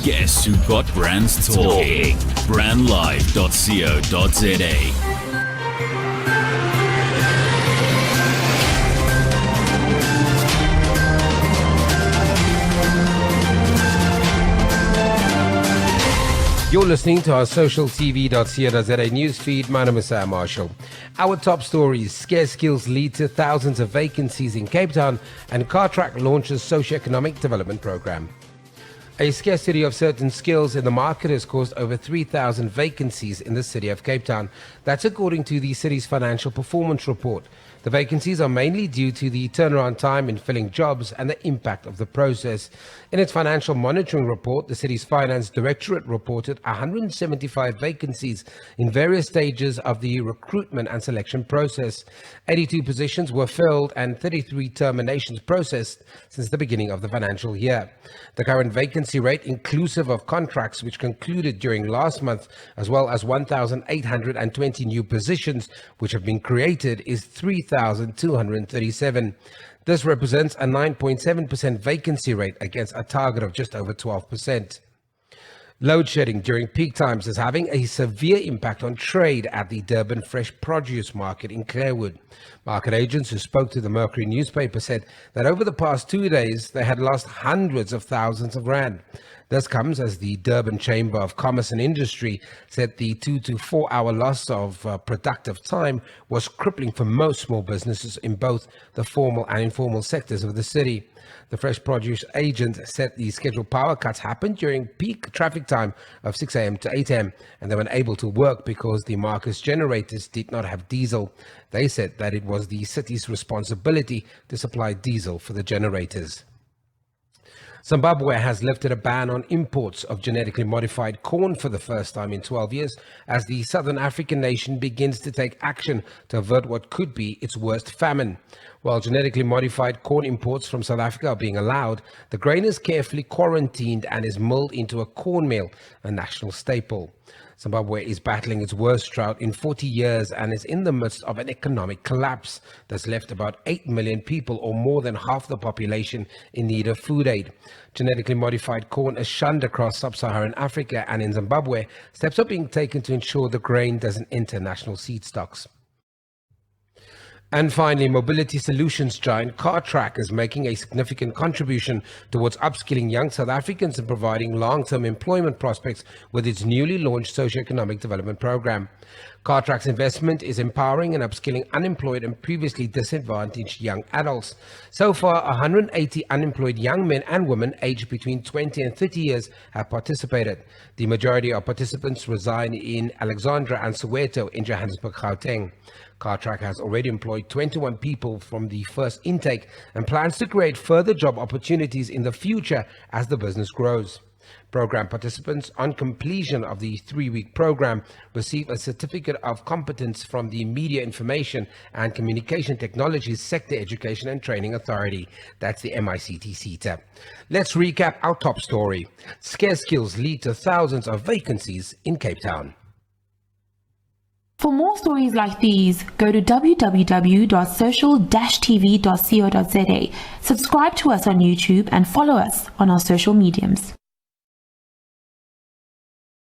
Guess who got brands talking? Brandlive.co.za. You're listening to our socialtv.co.za news feed. My name is Sam Marshall. Our top stories: scarce skills lead to thousands of vacancies in Cape Town, and Cartrack launches socio-economic development program. A scarcity of certain skills in the market has caused over 3,000 vacancies in the city of Cape Town. That's according to the city's financial performance report. The vacancies are mainly due to the turnaround time in filling jobs and the impact of the process. In its financial monitoring report, the city's finance directorate reported 175 vacancies in various stages of the recruitment and selection process. 82 positions were filled and 33 terminations processed since the beginning of the financial year. The current vacancy rate, inclusive of contracts which concluded during last month, as well as 1,820 new positions which have been created, is 3,237. This represents a 9.7% vacancy rate against a target of just over 12%. Loadshedding during peak times is having a severe impact on trade at the Durban Fresh Produce Market in Clarewood. Market agents who spoke to the Mercury newspaper said that over the past 2 days, they had lost hundreds of thousands of rand. This comes as the Durban Chamber of Commerce and Industry said the 2 to 4 hour loss of productive time was crippling for most small businesses in both the formal and informal sectors of the city. The fresh produce agent said the scheduled power cuts happened during peak traffic time of 6 a.m. to 8 a.m. and they weren't able to work because the market's generators did not have diesel. They said that it was the city's responsibility to supply diesel for the generators. Zimbabwe has lifted a ban on imports of genetically modified corn for the first time in 12 years as the southern African nation begins to take action to avert what could be its worst famine. While genetically modified corn imports from South Africa are being allowed, the grain is carefully quarantined and is milled into a cornmeal, a national staple. Zimbabwe is battling its worst drought in 40 years and is in the midst of an economic collapse that's left about 8 million people, or more than half the population, in need of food aid. Genetically modified corn is shunned across sub-Saharan Africa, and in Zimbabwe, steps are being taken to ensure the grain doesn't enter national seed stocks. And finally, mobility solutions giant Cartrack is making a significant contribution towards upskilling young South Africans and providing long-term employment prospects with its newly launched socio-economic development program. Cartrack's investment is empowering and upskilling unemployed and previously disadvantaged young adults. So far, 180 unemployed young men and women aged between 20 and 30 years have participated. The majority of participants reside in Alexandra and Soweto in Johannesburg, Gauteng. Cartrack has already employed 21 people from the first intake and plans to create further job opportunities in the future as the business grows. Program participants, on completion of the 3-week program, receive a certificate of competence from the Media Information and Communication Technologies Sector Education and Training Authority. That's the MICT-CETA. Let's recap our top story. Scarce skills lead to thousands of vacancies in Cape Town. For more stories like these, go to www.social-tv.co.za. Subscribe to us on YouTube and follow us on our social mediums.